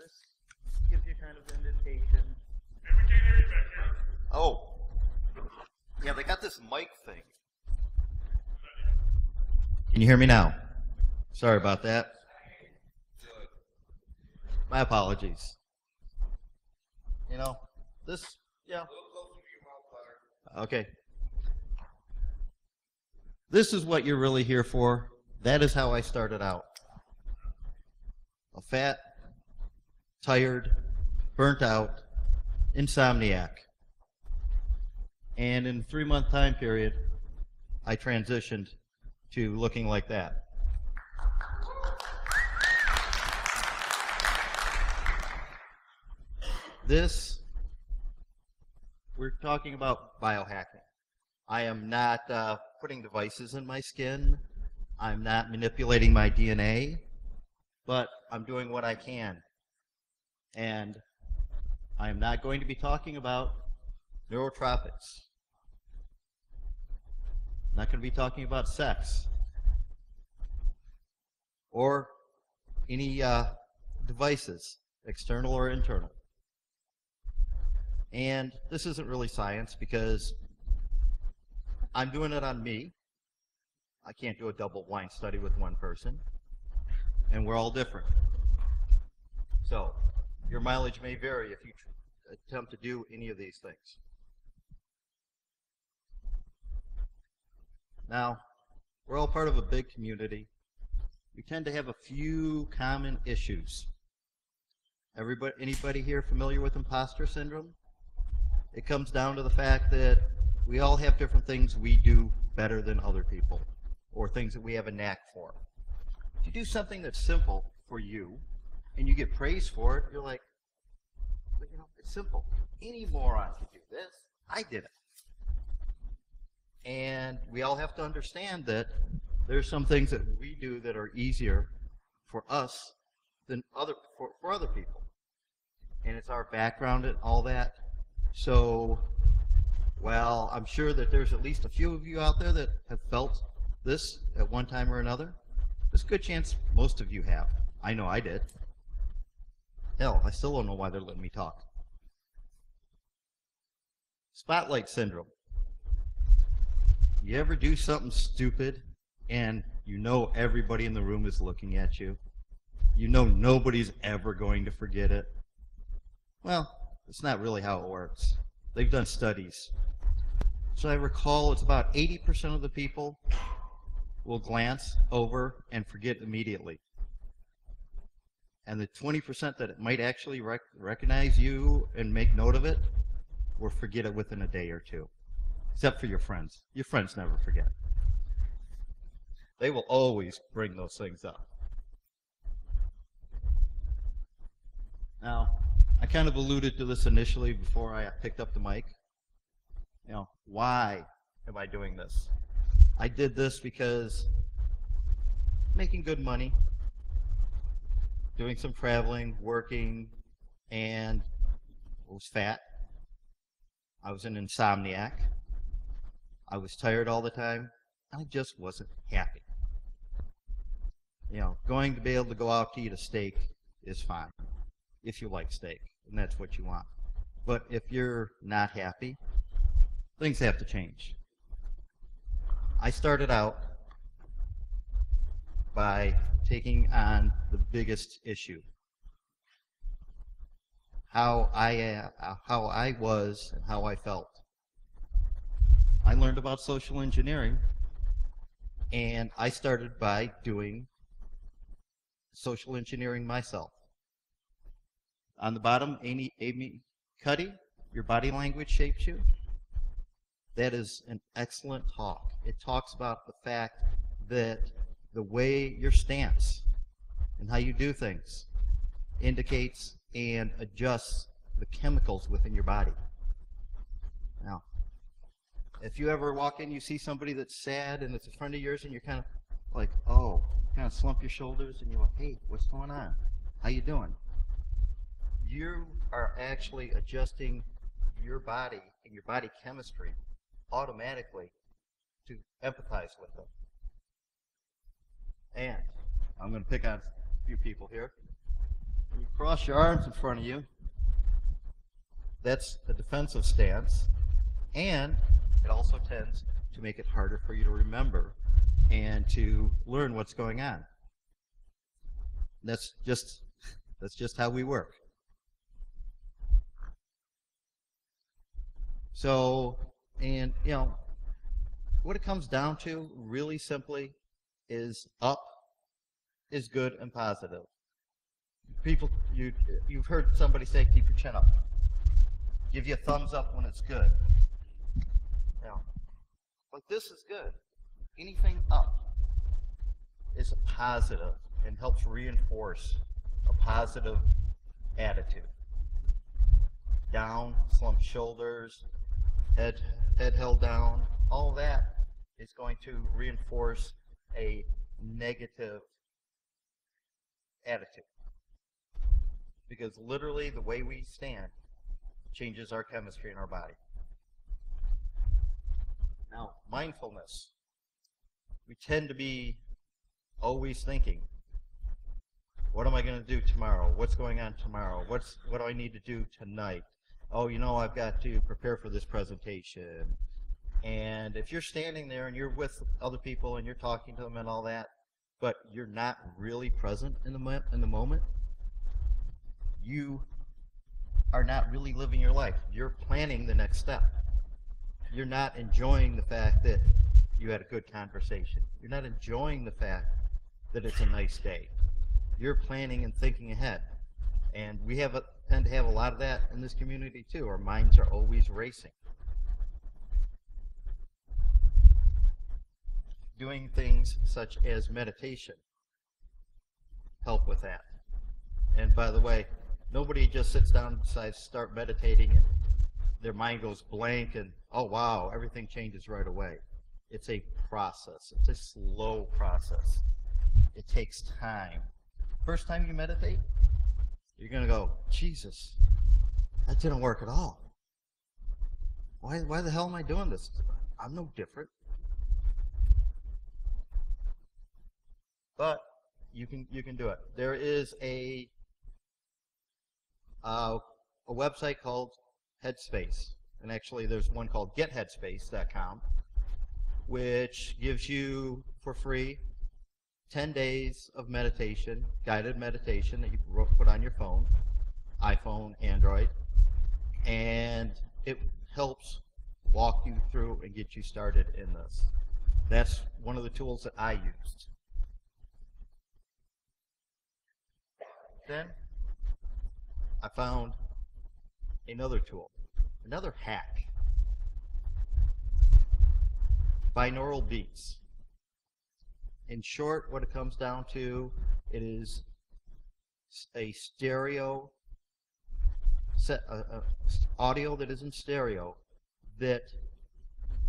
this gives you kind of an indication. Oh. Yeah, they got this mic thing. Can you hear me now? Sorry about that. My apologies. You know, this, yeah. Okay. This is what you're really here for. That is how I started out. A fat, tired, burnt out, insomniac. And in a 3-month time period, I transitioned to looking like that. This, we're talking about biohacking. I am not putting devices in my skin. I'm not manipulating my DNA, but I'm doing what I can. And I am not going to be talking about neurotropics. I'm not going to be talking about sex or any devices, external or internal. And this isn't really science because I'm doing it on me. I can't do a double-blind study with one person, and we're all different. So your mileage may vary if you attempt to do any of these things. Now, we're all part of a big community. We tend to have a few common issues. Anybody here familiar with imposter syndrome? It comes down to the fact that we all have different things we do better than other people, or things that we have a knack for. If you do something that's simple for you, and you get praised for it, you're like, but you know, it's simple. Any moron can do this. I did it. And we all have to understand that there's some things that we do that are easier for us than for other people. And it's our background and all that. So, well, I'm sure that there's at least a few of you out there that have felt this at one time or another. There's a good chance most of you have. I know I did. Hell, I still don't know why they're letting me talk. Spotlight syndrome. You ever do something stupid and you know everybody in the room is looking at you? You know nobody's ever going to forget it? Well, it's not really how it works. They've done studies. So I recall it's about 80% of the people will glance over and forget immediately. And the 20% that might actually recognize you and make note of it will forget it within a day or two. Except for your friends. Your friends never forget. They will always bring those things up. Now, I kind of alluded to this initially before I picked up the mic. You know, why am I doing this? I did this because making good money, doing some traveling, working, and I was fat. I was an insomniac. I was tired all the time. I just wasn't happy. You know, going to be able to go out to eat a steak is fine if you like steak, and that's what you want. But if you're not happy, things have to change. I started out by taking on the biggest issue. How I was and how I felt. I learned about social engineering, and I started by doing social engineering myself. On the bottom, Amy Cuddy, your body language shapes you. That is an excellent talk. It talks about the fact that the way your stance and how you do things indicates and adjusts the chemicals within your body. Now, if you ever walk in, you see somebody that's sad and it's a friend of yours and you're kind of like, oh, kind of slump your shoulders and you're like, hey, what's going on? How you doing? You are actually adjusting your body and your body chemistry automatically to empathize with them. And I'm going to pick on a few people here. Cross your arms in front of you. That's a defensive stance. And it also tends to make it harder for you to remember and to learn what's going on. That's just how we work. So, and you know, what it comes down to really simply is up is good and positive. People, you've heard somebody say keep your chin up. Give you a thumbs up when it's good. You know, like this is good. Anything up is a positive and helps reinforce a positive attitude. Down, slumped shoulders, head held down, all that is going to reinforce a negative attitude. Because literally the way we stand changes our chemistry in our body. Now, mindfulness. We tend to be always thinking, what am I going to do tomorrow? What's going on tomorrow? What do I need to do tonight? Oh, you know, I've got to prepare for this presentation. And if you're standing there and you're with other people and you're talking to them and all that, but you're not really present in the moment, you are not really living your life. You're planning the next step. You're not enjoying the fact that you had a good conversation. You're not enjoying the fact that it's a nice day. You're planning and thinking ahead. And we tend to have a lot of that in this community too. Our minds are always racing. Doing things such as meditation help with that. And by the way, nobody just sits down and decides to start meditating and their mind goes blank and, oh wow, everything changes right away. It's a process. It's a slow process. It takes time. First time you meditate, you're going to go, Jesus, that didn't work at all. Why the hell am I doing this? I'm no different. But you can do it. There is a website called Headspace, and actually there's one called GetHeadspace.com, which gives you for free 10 days of meditation, guided meditation that you can put on your phone, iPhone, Android, and it helps walk you through and get you started in this. That's one of the tools that I used. Then I found another tool, another hack. Binaural beats. In short, what it comes down to, it is a stereo set, audio that is in stereo that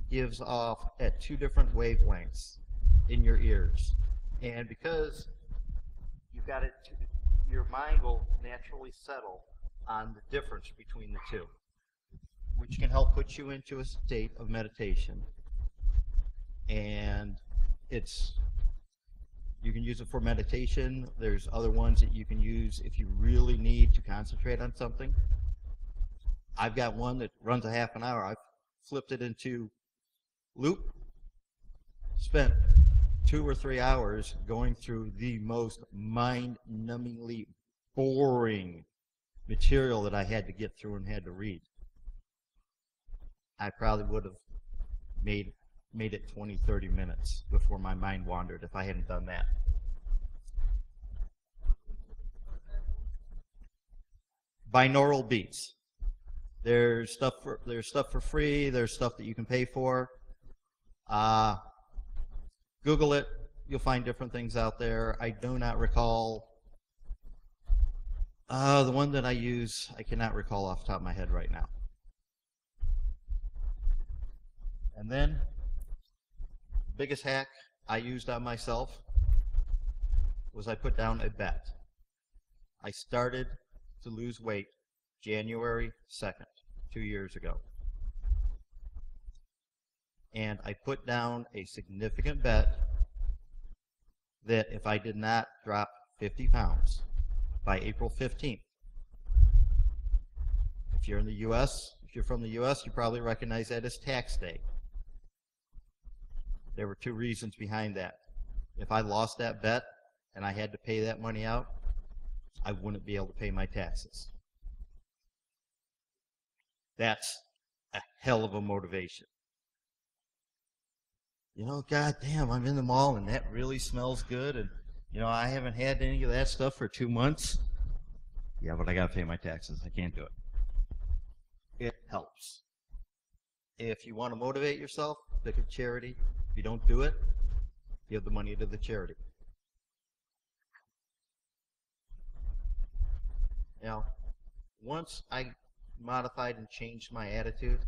gives off at 2 different wavelengths in your ears. And because you've got it, your mind will naturally settle on the difference between the two, which can help put you into a state of meditation. And you can use it for meditation. There's other ones that you can use if you really need to concentrate on something. I've got one that runs a half an hour. I've flipped it into loop, spent 2 or 3 hours going through the most mind-numbingly boring material that I had to get through and had to read. I probably would have made it 20, 30 minutes before my mind wandered if I hadn't done that. Binaural beats. There's stuff for free. There's stuff that you can pay for. Google it. You'll find different things out there. I do not recall the one that I use. I cannot recall off the top of my head right now. And then the biggest hack I used on myself was I put down a bet. I started to lose weight January 2nd, 2 years ago. And I put down a significant bet that if I did not drop 50 pounds, by April 15th. If you're in the U.S., if you're from the U.S., you probably recognize that as tax day. There were two reasons behind that. If I lost that bet and I had to pay that money out, I wouldn't be able to pay my taxes. That's a hell of a motivation. You know, God damn, I'm in the mall and that really smells good, and you know, I haven't had any of that stuff for 2 months. Yeah, but I gotta pay my taxes. I can't do it. It helps. If you want to motivate yourself, pick a charity. If you don't do it, give the money to the charity. Now, once I modified and changed my attitude,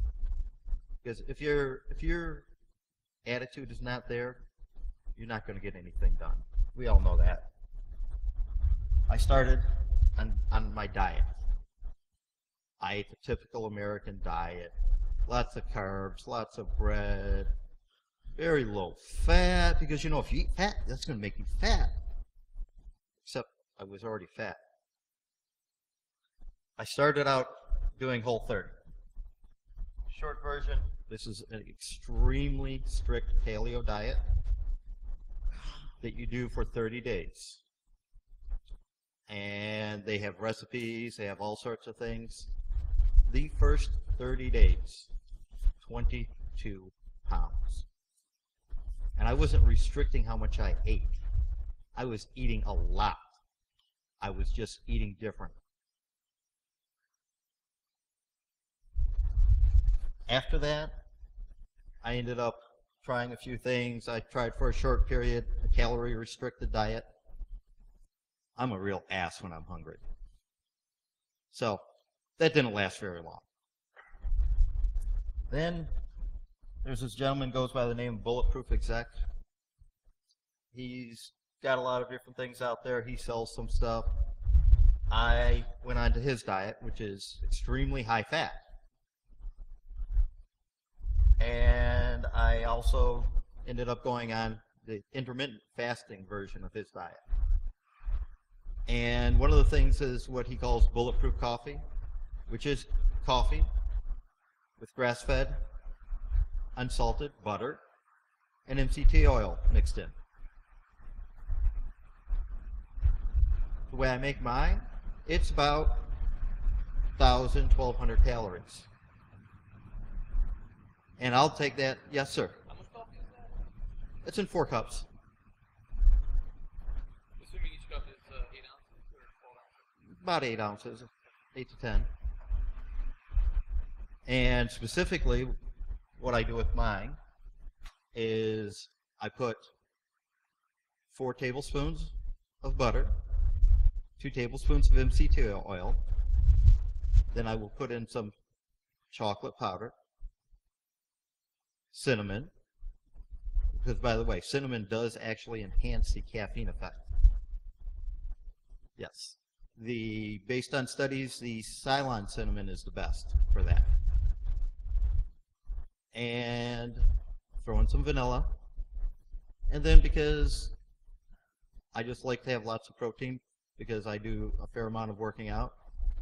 because if your attitude is not there, you're not going to get anything done. We all know that. I started on my diet. I ate the typical American diet. Lots of carbs, lots of bread, very low fat, because you know, if you eat fat, that's going to make you fat. Except I was already fat. I started out doing Whole30. Short version, this is an extremely strict paleo diet that you do for 30 days. And they have recipes, they have all sorts of things. The first 30 days, 22 pounds. And I wasn't restricting how much I ate. I was eating a lot. I was just eating different. After that, I ended up trying a few things. I tried for a short period a calorie-restricted diet. I'm a real ass when I'm hungry. So that didn't last very long. Then there's this gentleman goes by the name of Bulletproof Exec. He's got a lot of different things out there. He sells some stuff. I went on to his diet, which is extremely high fat. And I also ended up going on the intermittent fasting version of his diet. And one of the things is what he calls bulletproof coffee, which is coffee with grass-fed, unsalted butter and MCT oil mixed in. The way I make mine, it's about 1,000, 1,200 calories. And I'll take that. Yes, sir. How much coffee is that? It's in 4 cups. Assuming each cup is 8 ounces or 12 ounces? About 8 ounces, 8 to 10. And specifically, what I do with mine is I put 4 tablespoons of butter, 2 tablespoons of MCT oil. Then I will put in some chocolate powder, cinnamon, because by the way, cinnamon does actually enhance the caffeine effect. Yes. Based on studies, the Ceylon cinnamon is the best for that. And throw in some vanilla. And then because I just like to have lots of protein, because I do a fair amount of working out,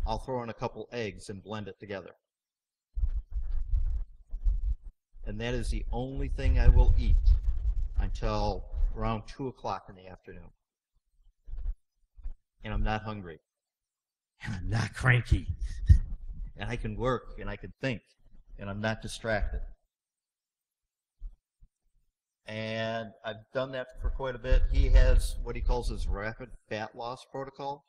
I'll throw in a couple eggs and blend it together. And that is the only thing I will eat until around 2 o'clock in the afternoon. And I'm not hungry. And I'm not cranky. And I can work and I can think. And I'm not distracted. And I've done that for quite a bit. He has what he calls his rapid fat loss protocol,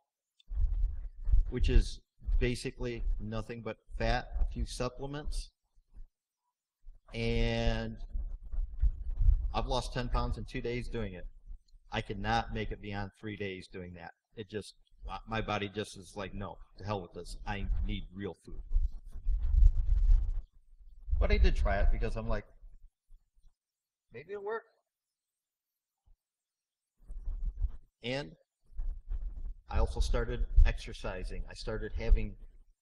which is basically nothing but fat, a few supplements. And I've lost 10 pounds in 2 days doing it. I cannot make it beyond 3 days doing that. It just, my body just is like, no, to hell with this. I need real food. But I did try it because I'm like, maybe it'll work. And I also started exercising. I started having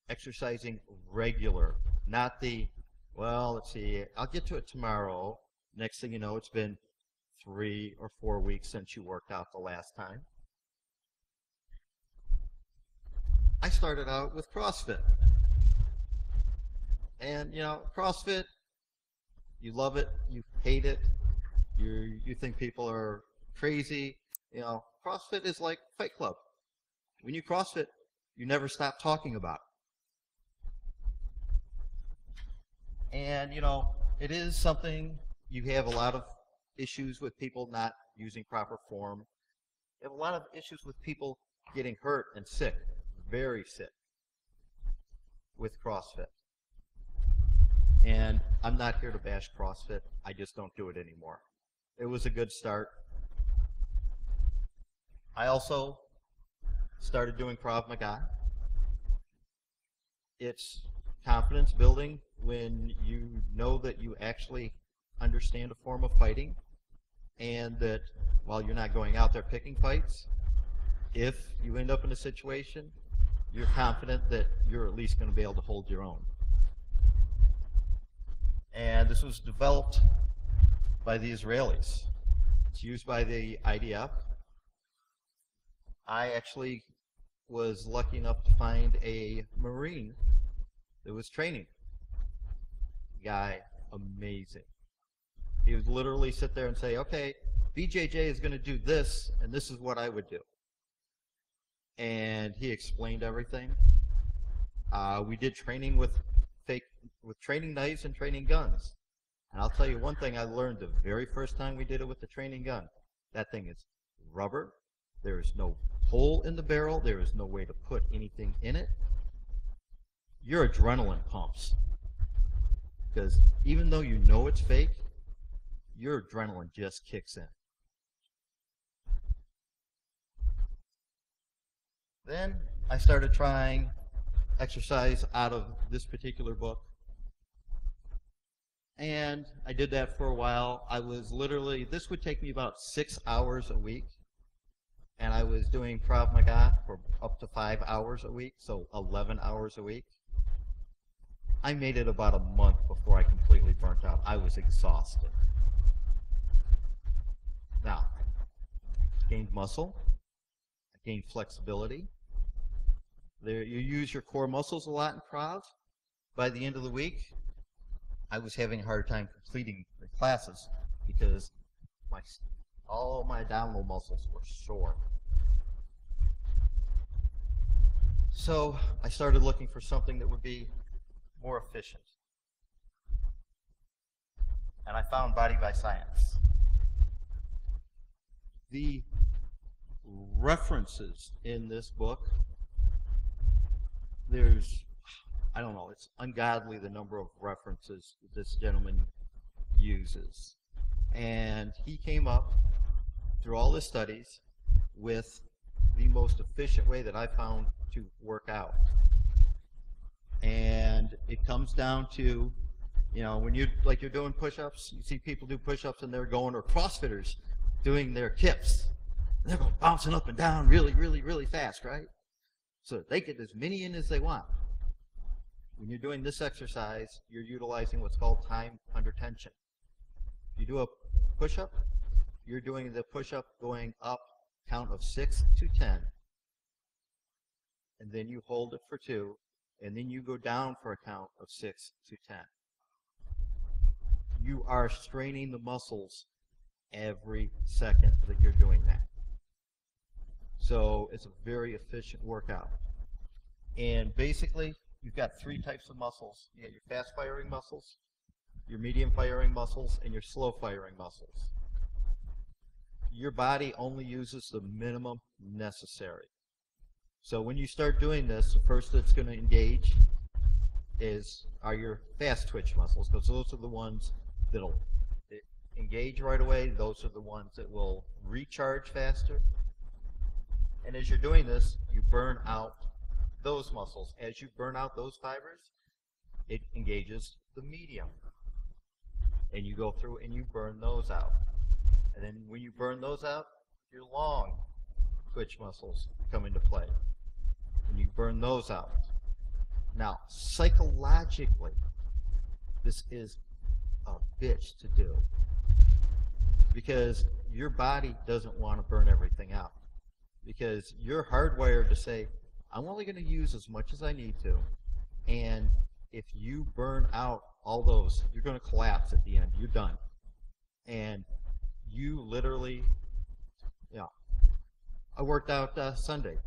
exercising regular, not the, well, let's see, I'll get to it tomorrow. Next thing you know, it's been 3 or 4 weeks since you worked out the last time. started out with CrossFit. And, CrossFit, you love it, you hate it, you think people are crazy. CrossFit is like Fight Club. When you CrossFit, you never stop talking about it. And, it is something you have a lot of issues with people not using proper form. You have a lot of issues with people getting hurt and sick, very sick, with CrossFit. And I'm not here to bash CrossFit. I just don't do it anymore. It was a good start. I also started doing Krav Maga. It's confidence building when you know that you actually understand a form of fighting, and that while you're not going out there picking fights, if you end up in a situation, you're confident that you're at least going to be able to hold your own. And this was developed by the Israelis. It's used by the IDF. I actually was lucky enough to find a Marine that was training. Guy, amazing. He would literally sit there and say, okay, BJJ is going to do this, and this is what I would do. And he explained everything. We did training with training knives and training guns. And I'll tell you one thing I learned the very first time we did it with the training gun. That thing is rubber. There is no hole in the barrel. There is no way to put anything in it. Your adrenaline pumps. Because even though you know it's fake, your adrenaline just kicks in. Then I started trying exercise out of this particular book. And I did that for a while. I was literally, this would take me about 6 hours a week. And I was doing Krav Maga for up to 5 hours a week, so 11 hours a week. I made it about a month before I completely burnt out. I was exhausted. Now, I gained muscle. I gained flexibility. You use your core muscles a lot in Krav. By the end of the week, I was having a hard time completing the classes because all my abdominal muscles were sore. So I started looking for something that would be more efficient. And I found Body by Science. The references in this book, I don't know, it's ungodly the number of references this gentleman uses. And he came up through all his studies with the most efficient way that I found to work out. And it comes down to, when you're doing push-ups, you see people do push-ups and they're going, or CrossFitters doing their kips. And they're going bouncing up and down really, really, really fast, right? So they get as many in as they want. When you're doing this exercise, you're utilizing what's called time under tension. If you do a push-up, you're doing the push-up going up, count of 6 to 10, and then you hold it for 2, and then you go down for a count of 6 to 10. You are straining the muscles every second that you're doing that. So it's a very efficient workout. And basically, you've got 3 types of muscles. You got your fast-firing muscles, your medium-firing muscles, and your slow-firing muscles. Your body only uses the minimum necessary. So when you start doing this, the first that's going to engage are your fast twitch muscles, because those are the ones that'll engage right away. Those are the ones that will recharge faster. And as you're doing this, you burn out those muscles. As you burn out those fibers, it engages the medium. And you go through and you burn those out. And then when you burn those out, your long twitch muscles come into play. And you burn those out. Now, psychologically, this is a bitch to do. Because your body doesn't want to burn everything out. Because you're hardwired to say, I'm only going to use as much as I need to. And if you burn out all those, you're going to collapse at the end. You're done. And you literally, yeah. I worked out Sunday.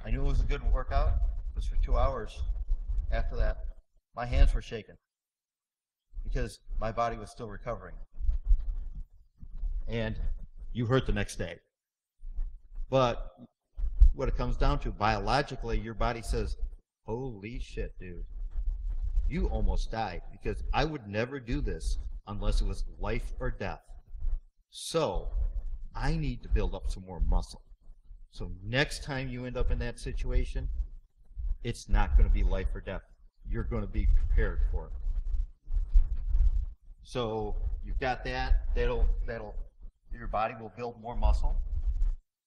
I knew it was a good workout. It was for 2 hours. After that, my hands were shaking because my body was still recovering. And you hurt the next day. But what it comes down to, biologically, your body says, holy shit, dude. You almost died, because I would never do this unless it was life or death. So I need to build up some more muscle. So next time you end up in that situation, it's not going to be life or death. You're going to be prepared for it. So you've got that. Your body will build more muscle.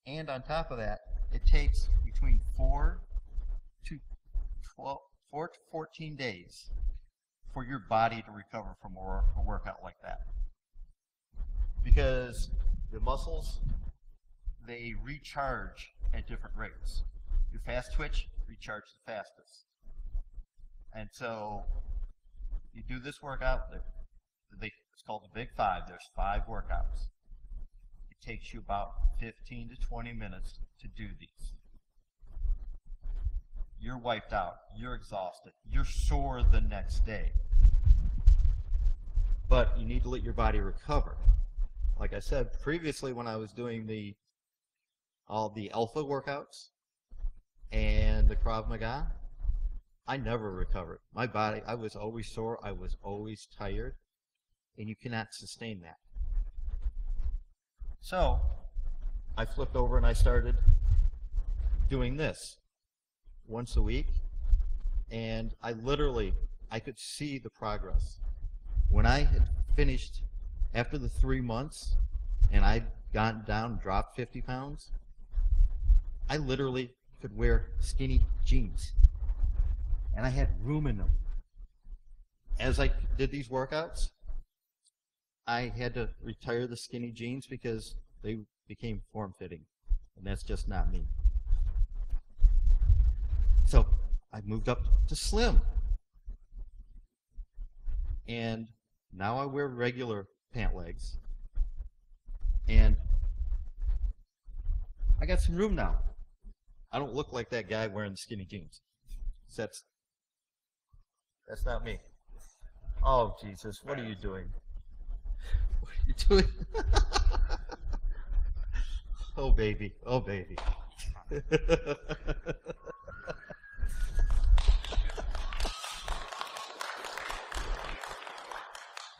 And on top of that, it takes between 4 to 14 days for your body to recover from a workout like that. Because the muscles, they recharge at different rates. Your fast twitch, recharge the fastest. And so you do this workout, it's called the Big Five. There's 5 workouts. It takes you about 15 to 20 minutes to do these. You're wiped out. You're exhausted. You're sore the next day. But you need to let your body recover. Like I said previously, when I was doing all the alpha workouts and the Krav Maga, I never recovered. My body, I was always sore. I was always tired. And you cannot sustain that. So I flipped over and I started doing this once a week, and I could see the progress. When I had finished after the 3 months and I'd gotten down and dropped 50 pounds, I literally could wear skinny jeans, and I had room in them. As I did these workouts, I had to retire the skinny jeans because they became form-fitting, and that's just not me. So I moved up to slim, and now I wear regular pant legs, and I got some room now. I don't look like that guy wearing the skinny jeans. That's not me. Oh, Jesus, what are you doing? What are you doing? Oh, baby. Oh, baby.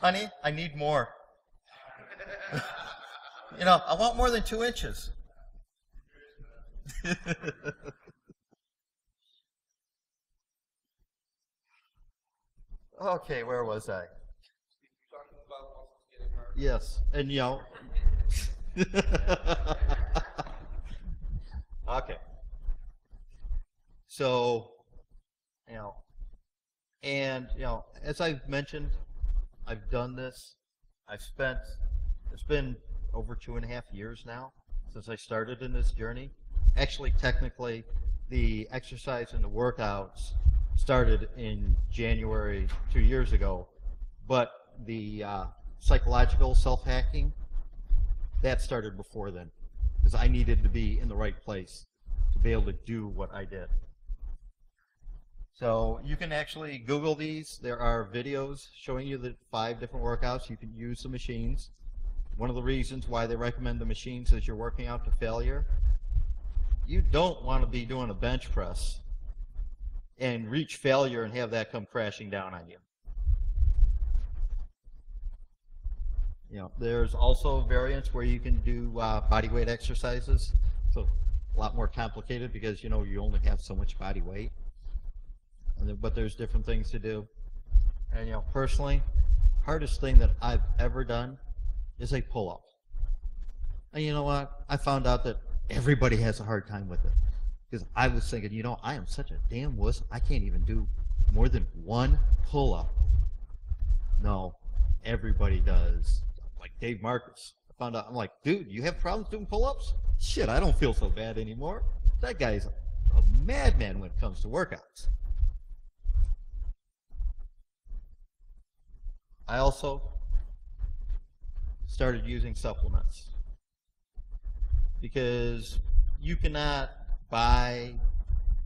Honey, I need more. I want more than 2 inches. Okay, where was I? Yes, and okay. So, as I've mentioned, I've done this. It's been over 2.5 years now since I started in this journey. Actually, technically, the exercise and the workouts started in January 2 years ago, but the psychological self-hacking, that started before then, because I needed to be in the right place to be able to do what I did. So you can actually Google these. There are videos showing you the 5 different workouts. You can use the machines. One of the reasons why they recommend the machines is you're working out to failure. You don't want to be doing a bench press and reach failure and have that come crashing down on you. There's also variants where you can do body weight exercises. So a lot more complicated because you only have so much body weight. But there's different things to do. And personally, hardest thing that I've ever done is a pull-up. And you know what? I found out that everybody has a hard time with it. Because I was thinking, I am such a damn wuss, I can't even do more than 1 pull-up. No, everybody does. Like Dave Marcus. I found out, I'm like, dude, you have problems doing pull-ups? Shit, I don't feel so bad anymore. That guy's a madman when it comes to workouts. I also started using supplements because you cannot buy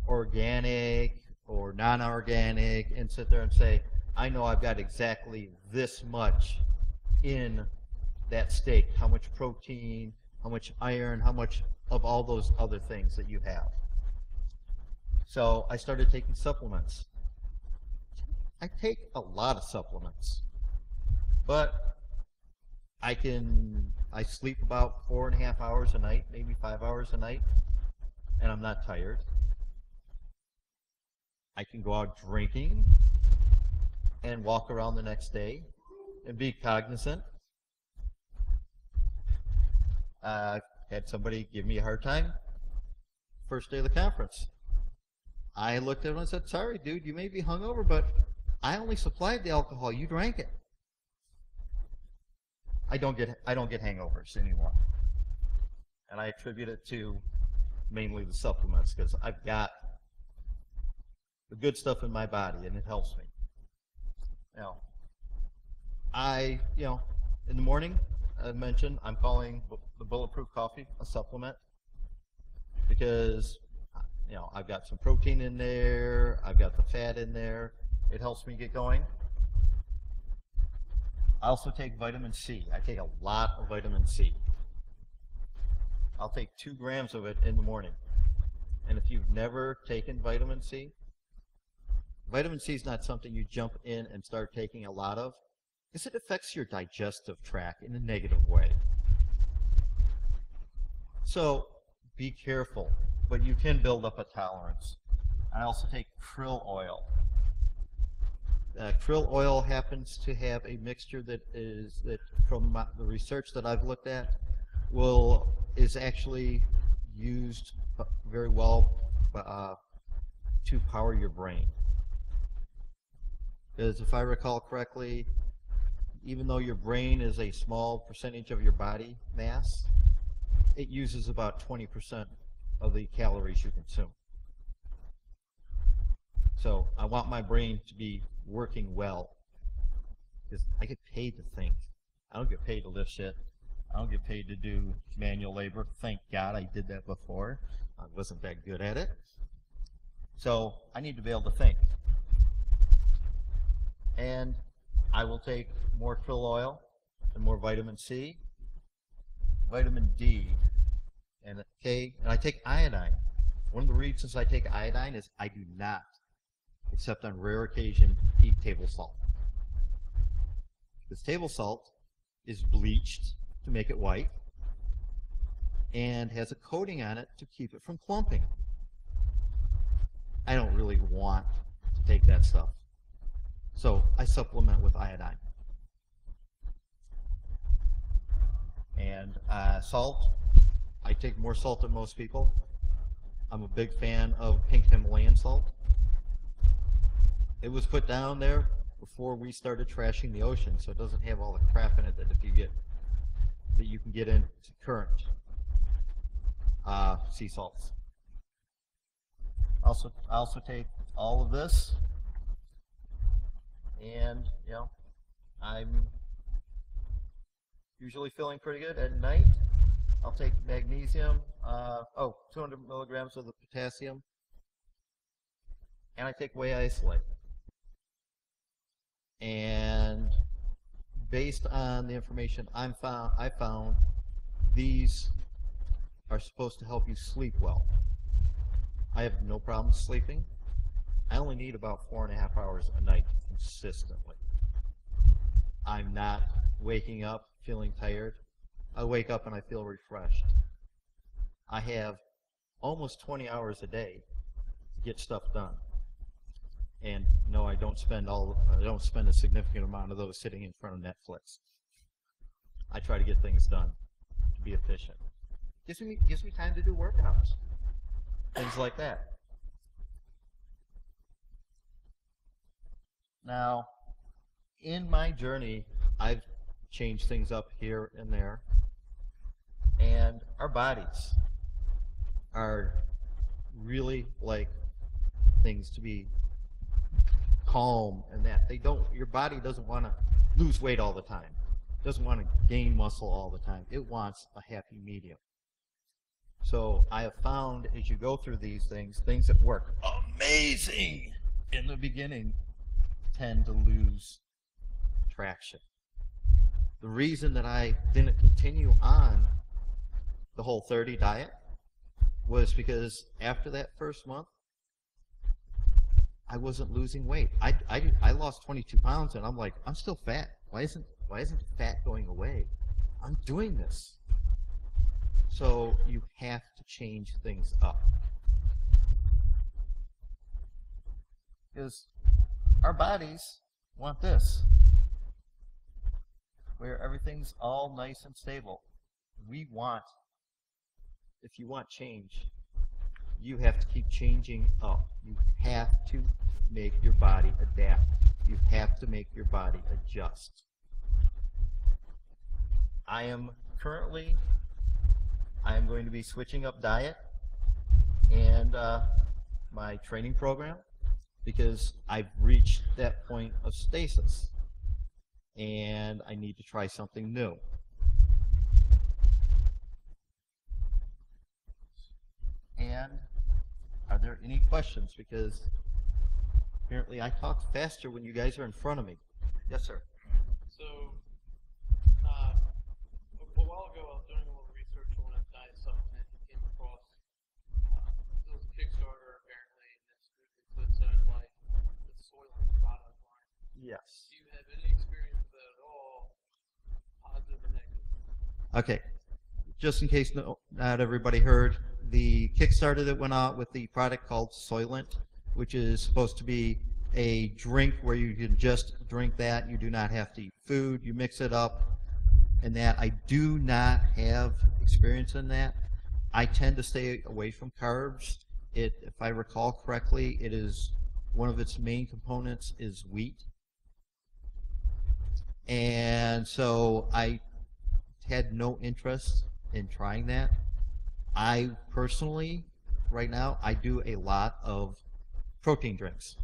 organic or non-organic and sit there and say, I know I've got exactly this much in that steak, how much protein, how much iron, how much of all those other things that you have. So I started taking supplements. I take a lot of supplements, but I sleep about 4.5 hours a night, maybe 5 hours a night, and I'm not tired. I can go out drinking and walk around the next day and be cognizant. Had somebody give me a hard time first day of the conference. I looked at him and said, sorry, dude, you may be hungover, but I only supplied the alcohol. You drank it. I don't get hangovers anymore. And I attribute it to mainly the supplements because I've got the good stuff in my body and it helps me. Now, in the morning, I mentioned I'm calling the Bulletproof Coffee a supplement because, I've got some protein in there, I've got the fat in there. It helps me get going. I also take vitamin C. I take a lot of vitamin C. I'll take 2 grams of it in the morning. And if you've never taken vitamin C is not something you jump in and start taking a lot of, because it affects your digestive tract in a negative way. So be careful, but you can build up a tolerance. I also take krill oil. Krill oil happens to have a mixture that from the research that I've looked at, is actually used very well to power your brain. Because if I recall correctly, even though your brain is a small percentage of your body mass, it uses about 20% of the calories you consume. So I want my brain to be working well because I get paid to think. I don't get paid to lift shit. I don't get paid to do manual labor. Thank God I did that before. I wasn't that good at it. So I need to be able to think. And I will take more krill oil and more vitamin C, vitamin D, and K, and I take iodine. One of the reasons I take iodine is I do not, except on rare occasion, eat table salt. Because table salt is bleached to make it white and has a coating on it to keep it from clumping. I don't really want to take that stuff. So I supplement with iodine. And salt, I take more salt than most people. I'm a big fan of pink Himalayan salt. It was put down there before we started trashing the ocean, so it doesn't have all the crap in it that you can get into current sea salts. I also take all of this, and I'm usually feeling pretty good at night. I'll take magnesium, 200 milligrams of the potassium, and I take whey isolate. And based on the information I found, these are supposed to help you sleep well. I have no problem sleeping. I only need about 4.5 hours a night consistently. I'm not waking up feeling tired. I wake up and I feel refreshed. I have almost 20 hours a day to get stuff done. And no, I don't spend a significant amount of those sitting in front of Netflix. I try to get things done to be efficient. Gives me time to do workouts. Things like that. Now, in my journey, I've changed things up here and there. And our bodies are really like things to be calm and that they don't, your body doesn't want to lose weight all the time. It doesn't want to gain muscle all the time. It wants a happy medium. So I have found as you go through these things that work amazing in the beginning tend to lose traction. The reason that I didn't continue on the Whole30 diet was because after that first month, I wasn't losing weight. I lost 22 pounds and I'm like, I'm still fat. Why isn't the fat going away? I'm doing this. So you have to change things up. Because our bodies want this, where everything's all nice and stable. If you want change, you have to keep changing up. You have to make your body adapt. You have to make your body adjust. I am going to be switching up diet and my training program because I've reached that point of stasis and I need to try something new. And are there any questions? Because apparently I talk faster when you guys are in front of me. Yes, sir. So, a while ago, I was doing a little research on a diet supplement and came across there was a Kickstarter apparently, and it's owned by the Soylent product line. Yes. Do you have any experience with that at all, positive or negative? Okay. Just in case not everybody heard, the Kickstarter that went out with the product called Soylent, which is supposed to be a drink where you can just drink that. You do not have to eat food. You mix it up. And that I do not have experience in that. I tend to stay away from carbs. If I recall correctly, it is one of its main components is wheat. And so I had no interest in trying that. I personally, right now, I do a lot of protein drinks.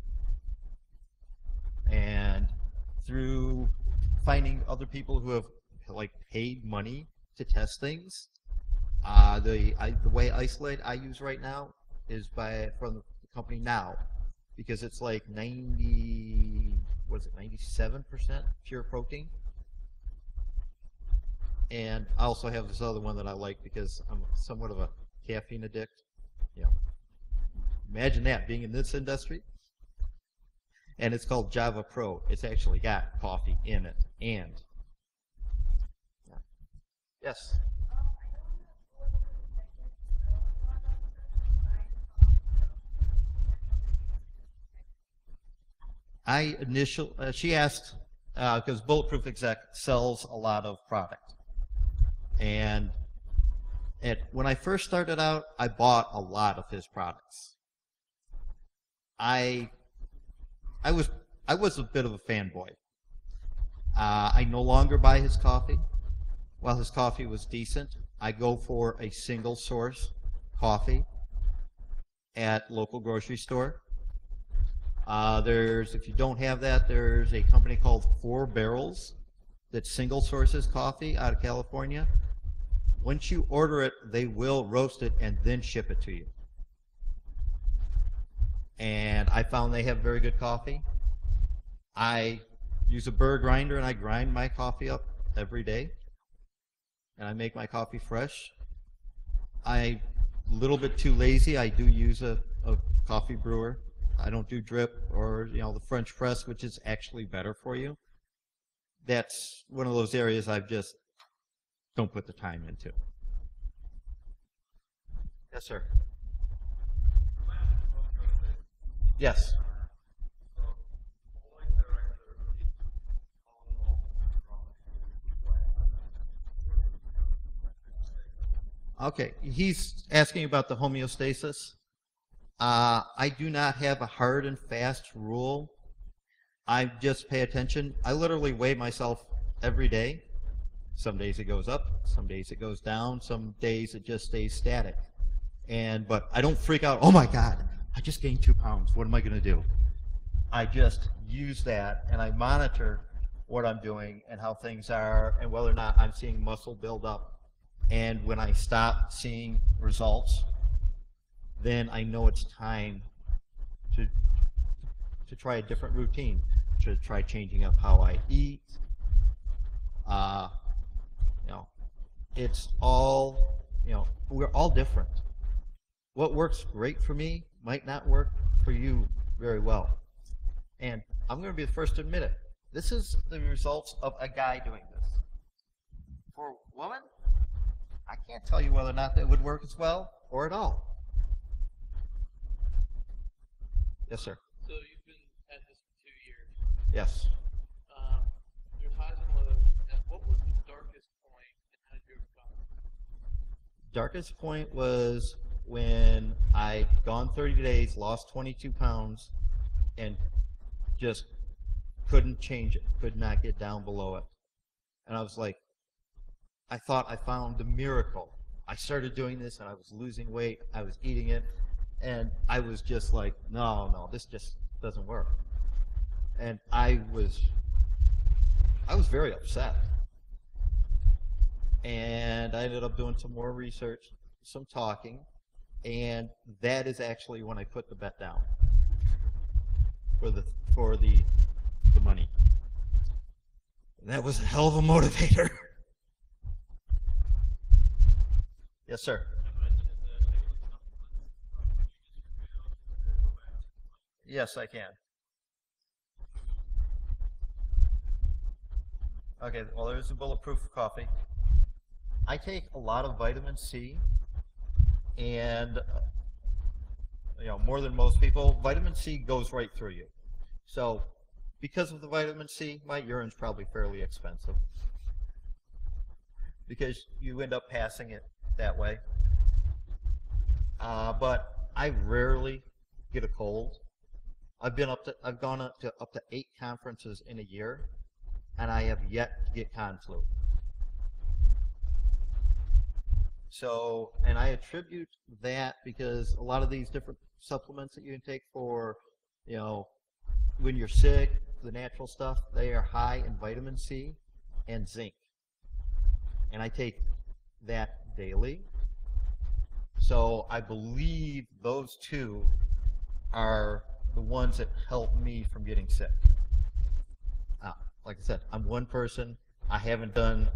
And through finding other people who have like paid money to test things, the whey isolate I use right now is from the company Now, because it's like 97% pure protein. And I also have this other one that I like because I'm somewhat of a caffeine addict. You know, imagine that being in this industry. And it's called Java Pro. It's actually got coffee in it. And yeah. Yes. She asked because Bulletproof Exec sells a lot of product. And when I first started out, I bought a lot of his products. I was a bit of a fanboy. I no longer buy his coffee. While his coffee was decent, I go for a single source coffee at local grocery store. If you don't have that, there's a company called 4 Barrels that single sources coffee out of California. Once you order it, they will roast it and then ship it to you. And I found they have very good coffee. I use a burr grinder and I grind my coffee up every day. And I make my coffee fresh. I'm a little bit too lazy. I do use a coffee brewer. I don't do drip or the French press, which is actually better for you. That's one of those areas I've just don't put the time into. Yes, sir. Yes. Okay, he's asking about the homeostasis. I do not have a hard and fast rule. I just pay attention. I literally weigh myself every day. Some days it goes up, some days it goes down, some days it just stays static. But I don't freak out. Oh my God, I just gained 2 pounds. What am I going to do? I just use that and I monitor what I'm doing and how things are and whether or not I'm seeing muscle build up. And when I stop seeing results, then I know it's time to try a different routine, to try changing up how I eat. Uh, you know, it's all, we're all different. What works great for me might not work for you very well. And I'm going to be the first to admit it. This is the results of a guy doing this. For a woman, I can't tell you whether or not that would work as well or at all. Yes, sir. So you've been at this for 2 years. Yes. There's highs and lows. And what was the darkest point, and how did you overcome it? Darkest point was when I'd gone 30 days, lost 22 pounds, and just couldn't change it, could not get down below it. And I was like, I thought I found the miracle. I started doing this and I was losing weight, I was eating it, and I was just like, no, this just doesn't work. And I was very upset. And I ended up doing some more research, some talking, and that is actually when I put the bet down for the money. And that was a hell of a motivator. Yes, sir. Yes, I can. Okay, well, there's the bulletproof coffee. I take a lot of vitamin C, and more than most people, vitamin C goes right through you. So, because of the vitamin C, my urine's probably fairly expensive because you end up passing it that way. But I rarely get a cold. I've gone up to 8 conferences in a year, and I have yet to get con flu. So, and I attribute that because a lot of these different supplements that you can take for, when you're sick, the natural stuff, they are high in vitamin C and zinc. And I take that daily. So I believe those two are the ones that help me from getting sick. Like I said, I'm one person. I haven't done,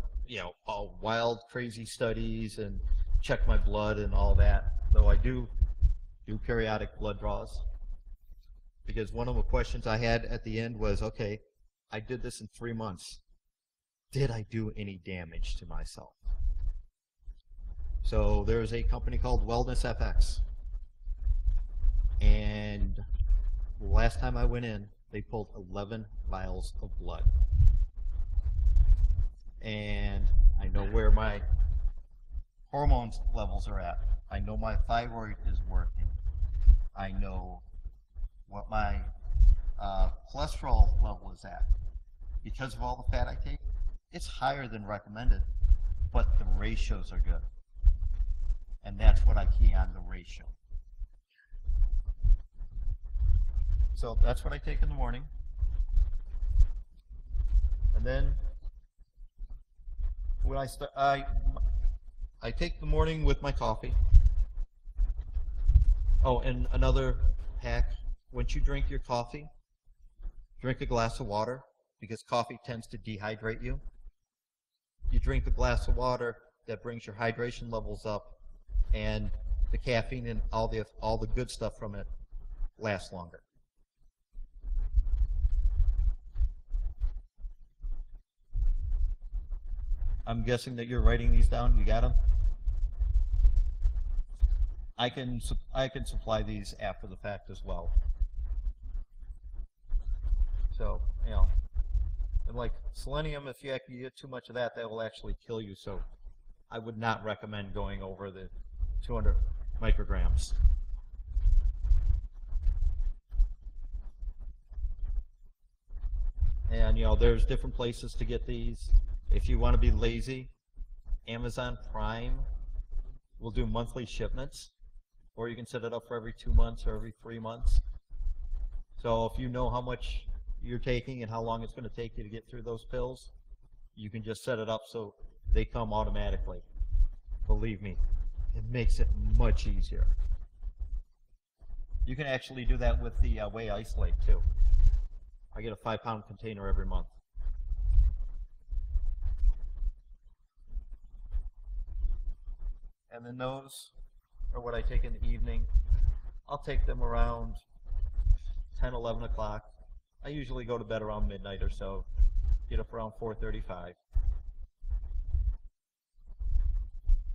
all wild, crazy studies and check my blood and all that, though I do periodic blood draws. Because one of the questions I had at the end was, okay, I did this in 3 months. Did I do any damage to myself? So there's a company called Wellness FX. And the last time I went in, they pulled 11 vials of blood. And I know where my hormones levels are at. I know my thyroid is working. I know what my cholesterol level is at. Because of all the fat I take, it's higher than recommended, but the ratios are good. And that's what I key on, the ratio. So that's what I take in the morning. And then when I take the morning with my coffee. Oh, and another hack, once you drink your coffee, drink a glass of water because coffee tends to dehydrate you. You drink a glass of water, that brings your hydration levels up, and the caffeine and all the good stuff from it lasts longer. I'm guessing that you're writing these down. You got them? I can supply these after the fact as well. So, and like selenium, if you get too much of that, that will actually kill you. So I would not recommend going over the 200 micrograms. And there's different places to get these. If you want to be lazy, Amazon Prime will do monthly shipments. or you can set it up for every 2 months or every 3 months. So if you know how much you're taking and how long it's going to take you to get through those pills, you can just set it up so they come automatically. Believe me, it makes it much easier. You can actually do that with the Whey Isolate too. I get a 5-pound container every month. And then those are what I take in the evening. I'll take them around 10, 11 o'clock. I usually go to bed around midnight or so. Get up around 4:35.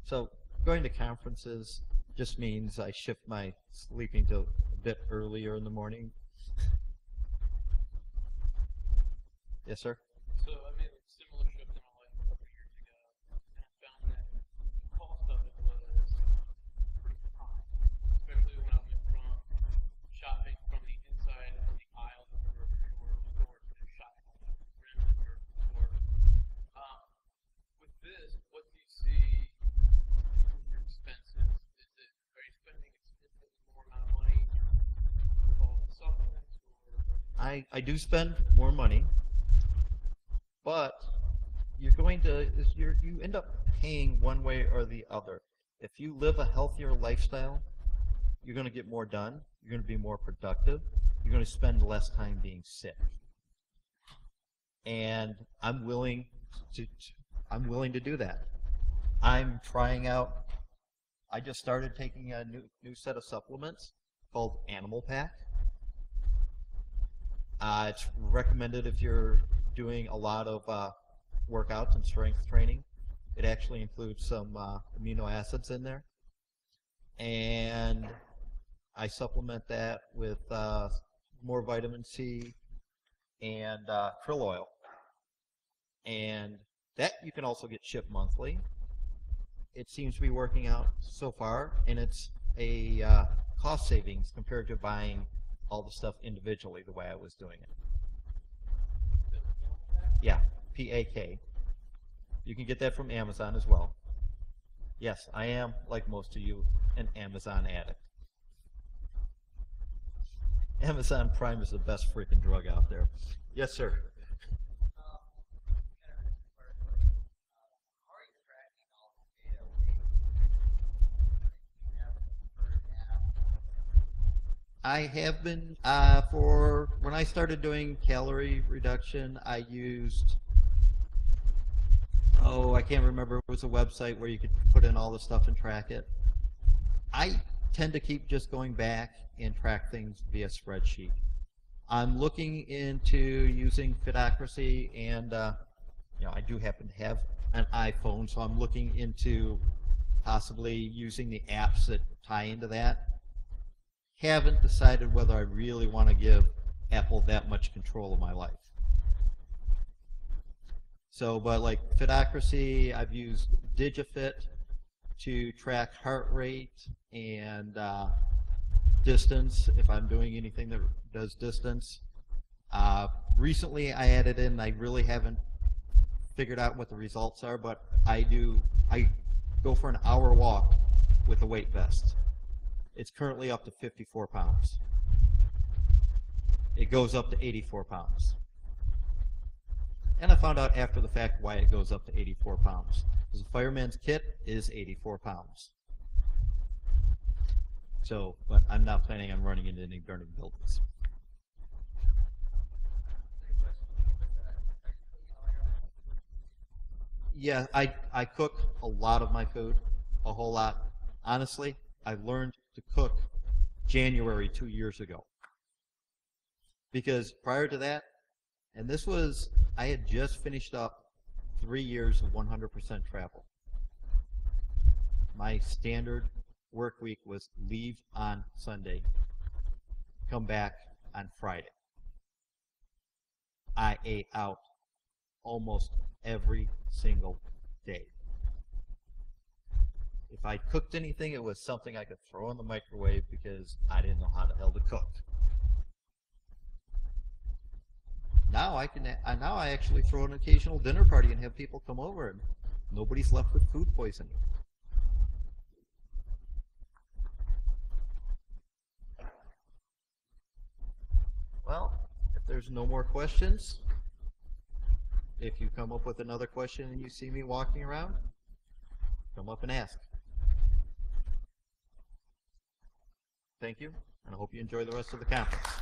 So going to conferences just means I shift my sleeping to a bit earlier in the morning. Yes, sir? So I made a similar shift in my life a couple years ago, and I found that the cost of it was pretty high, especially when I went from shopping from the inside of the aisle of the grocery store to shopping on the rim of the grocery store. Um, with this, what do you see with your expenses? Are you spending a significantly more amount of money with all the supplements, or I do spend more money, but you end up paying one way or the other. If you live a healthier lifestyle, you're going to get more done. You're going to be more productive. You're going to spend less time being sick. And to I'm willing to do that. I'm trying out. I just started taking a new set of supplements called Animal Pack. It's recommended if you're doing a lot of workouts and strength training. It actually includes some amino acids in there. And I supplement that with more vitamin C and krill oil. And that you can also get shipped monthly. It seems to be working out so far, and it's a cost savings compared to buying all the stuff individually the way I was doing it. Yeah, PAK. You can get that from Amazon as well. Yes, I am, like most of you, an Amazon addict. Amazon Prime is the best freaking drug out there. Yes, sir. I have been, for when I started doing calorie reduction, I used, oh, I can't remember, it was a website where you could put in all the stuff and track it. I tend to keep just going back and track things via spreadsheet. I'm looking into using Fitocracy, and I do happen to have an iPhone, so I'm looking into possibly using the apps that tie into that. Haven't decided whether I really want to give Apple that much control of my life. So, but like Fitocracy, I've used DigiFit to track heart rate and distance if I'm doing anything that does distance. Recently, I added in, I really haven't figured out what the results are, but I go for an hour walk with a weight vest. It's currently up to 54 pounds. It goes up to 84 pounds. And I found out after the fact why it goes up to 84 pounds. Because the fireman's kit is 84 pounds. So, but I'm not planning on running into any burning buildings. Yeah, I cook a lot of my food, a whole lot. Honestly, I learned to cook January 2 years ago. Because prior to that, and I had just finished up 3 years of 100% travel. My standard work week was leave on Sunday, come back on Friday. I ate out almost every single day. If I cooked anything, it was something I could throw in the microwave because I didn't know how the hell to cook. Now I actually throw an occasional dinner party and have people come over, and nobody's left with food poisoning. there's no more questions, if you come up with another question and you see me walking around, come up and ask. Thank you, and I hope you enjoy the rest of the conference.